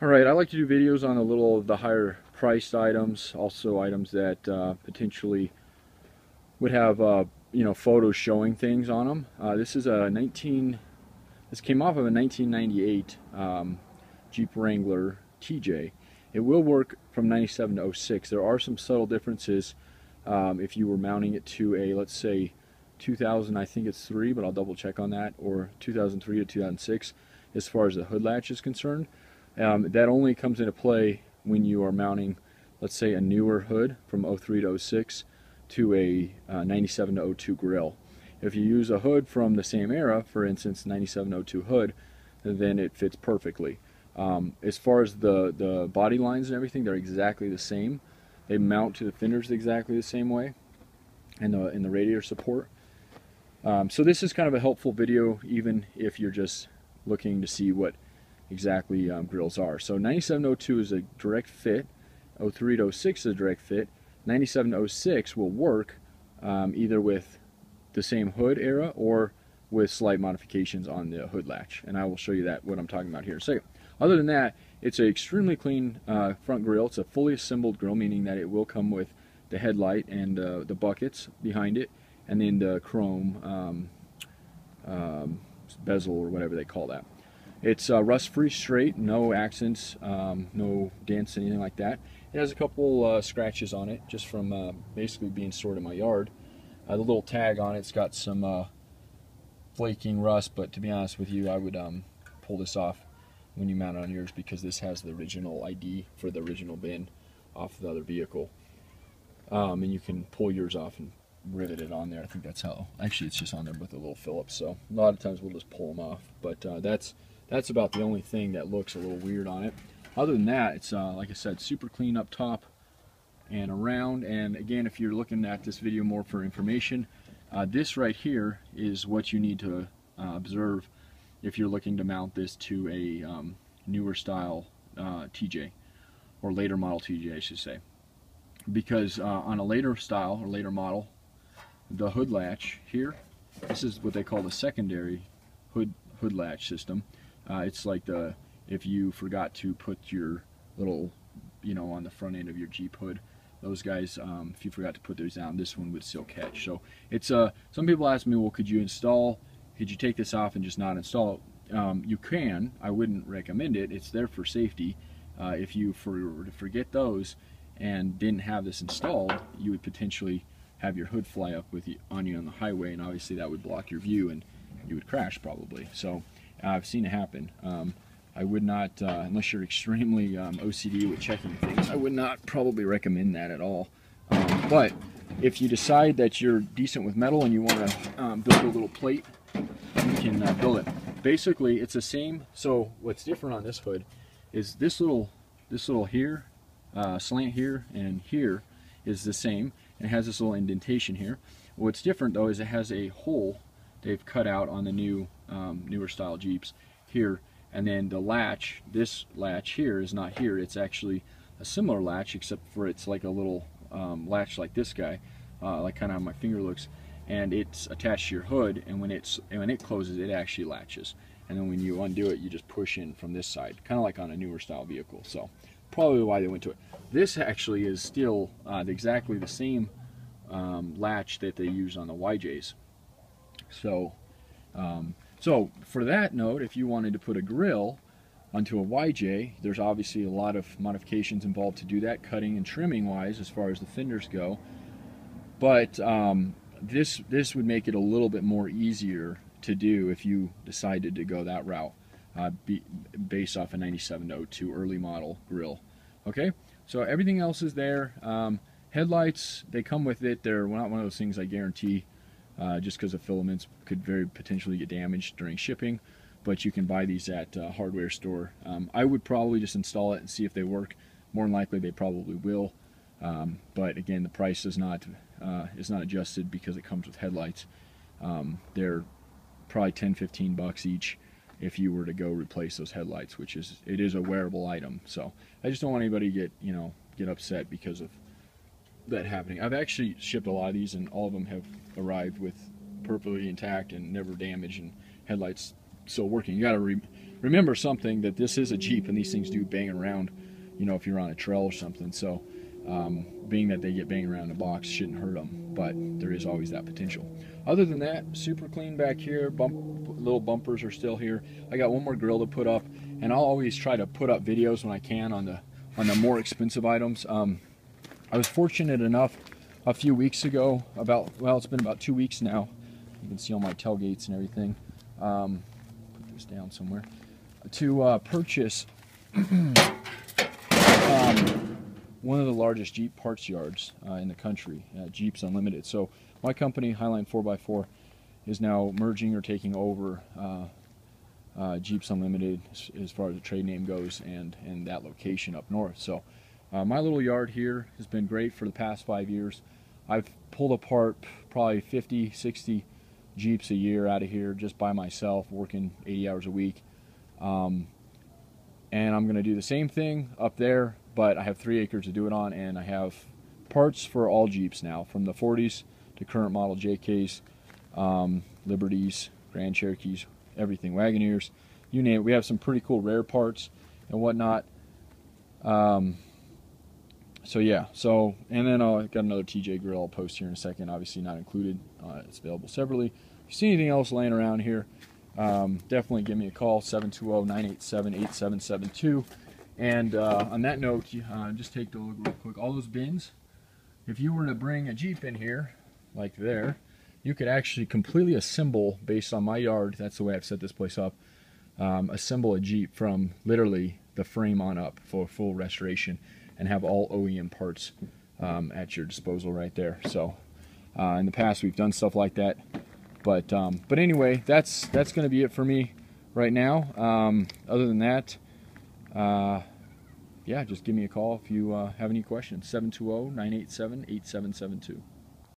Alright, I like to do videos on a little of the higher priced items, also items that potentially would have photos showing things on them. This came off of a 1998 Jeep Wrangler TJ. It will work from 97 to 06. There are some subtle differences if you were mounting it to a, let's say, 2000, I think it's 3, but I'll double check on that, or 2003 to 2006 as far as the hood latch is concerned. That only comes into play when you are mounting, let's say, a newer hood from 03 to 06 to a 97 to 02 Grille. If you use a hood from the same era, for instance 97 to 02 hood, then it fits perfectly. As far as the body lines and everything, they're exactly the same. They mount to the fenders exactly the same way, and the radiator support. So this is kind of a helpful video even if you're just looking to see what exactly grills are. So 97 to 02 is a direct fit, 03 to 06 is a direct fit, 97 to 06 will work either with the same hood era or with slight modifications on the hood latch, and I will show you that what I'm talking about here in a second. Other than that, it's an extremely clean front grille. It's a fully assembled grille, meaning that it will come with the headlight and the buckets behind it, and then the chrome bezel or whatever they call that. It's rust-free, straight, no accents, no dents, anything like that. It has a couple scratches on it just from basically being stored in my yard. The little tag on it's got some flaking rust, but to be honest with you, I would pull this off when you mount it on yours, because this has the original ID for the original bin off the other vehicle. And you can pull yours off and rivet it on there. I think that's how, actually it's just on there with a little Phillips, so a lot of times we'll just pull them off, but that's about the only thing that looks a little weird on it. Other than that, it's like I said, super clean up top and around. And again, if you're looking at this video more for information, this right here is what you need to observe if you're looking to mount this to a newer style TJ, or later model TJ I should say, because on a later style or later model, the hood latch here, this is what they call the secondary hood latch system. It's like if you forgot to put your little, on the front end of your Jeep hood, those guys, if you forgot to put those down, this one would still catch. So it's some people ask me, well, could you take this off and just not install it? You can. I wouldn't recommend it. It's there for safety. If you forget those and didn't have this installed, you would potentially have your hood fly up on you on the highway, and obviously that would block your view and you would crash probably. So I've seen it happen. I would not, unless you're extremely OCD with checking things, I would not probably recommend that at all. But if you decide that you're decent with metal and you want to build a little plate, you can build it. Basically, it's the same. So what's different on this hood is this little here, slant here and here is the same. It has this little indentation here. What's different though is it has a hole they've cut out on the newer style Jeeps here, and then the latch, this latch here is not here. It's actually a similar latch, except for it's like a little latch like this guy, like kind of how my finger looks, and it's attached to your hood, and when it closes, it actually latches, and then when you undo it, you just push in from this side, kind of like on a newer style vehicle. So probably why they went to it. This actually is still exactly the same latch that they use on the YJs. So so for that note, if you wanted to put a grill onto a YJ, there's obviously a lot of modifications involved to do that, cutting and trimming wise as far as the fenders go. But this would make it a little bit more easier to do if you decided to go that route, based off a 97 to 02 early model grill. Okay, so everything else is there. Headlights, they come with it. They're not one of those things I guarantee, just because the filaments could very potentially get damaged during shipping, but you can buy these at a hardware store. I would probably just install it and see if they work. More than likely they probably will, but again, the price is not adjusted because it comes with headlights. They're probably 10-15 bucks each if you were to go replace those headlights, which is a wearable item. So I just don't want anybody to get upset because of that happening. I've actually shipped a lot of these, and all of them have arrived with perfectly intact and never damaged, and headlights still working. You got to remember something, that this is a Jeep and these things do bang around, you know, if you're on a trail or something. So being that they get banged around the box shouldn't hurt them, but there is always that potential. Other than that, super clean back here. Little bumpers are still here. I got one more grill to put up, and I'll always try to put up videos when I can on the more expensive items. I was fortunate enough a few weeks ago, it's been about 2 weeks now. You can see all my tailgates and everything. Put this down somewhere. To purchase one of the largest Jeep parts yards in the country, Jeeps Unlimited. So my company, Highline 4x4, is now merging or taking over Jeeps Unlimited as far as the trade name goes, and that location up north. So my little yard here has been great for the past 5 years. I've pulled apart probably 50, 60 Jeeps a year out of here just by myself, working 80 hours a week. And I'm going to do the same thing up there, but I have 3 acres to do it on, and I have parts for all Jeeps now, from the 40s to current model JKs, Liberties, Grand Cherokees, everything, Wagoneers, you name it. We have some pretty cool rare parts and whatnot. So yeah, and then I got another TJ grill I'll post here in a second, obviously not included. It's available separately. If you see anything else laying around here, definitely give me a call, 720-987-8772. And on that note, just take a look real quick. All those bins, if you were to bring a Jeep in here, like there, you could actually completely assemble, based on my yard, that's the way I've set this place up, assemble a Jeep from literally the frame on up for full restoration, and have all OEM parts at your disposal right there. So in the past we've done stuff like that, but anyway, that's going to be it for me right now. Other than that, yeah, just give me a call if you have any questions. 720-987-8772.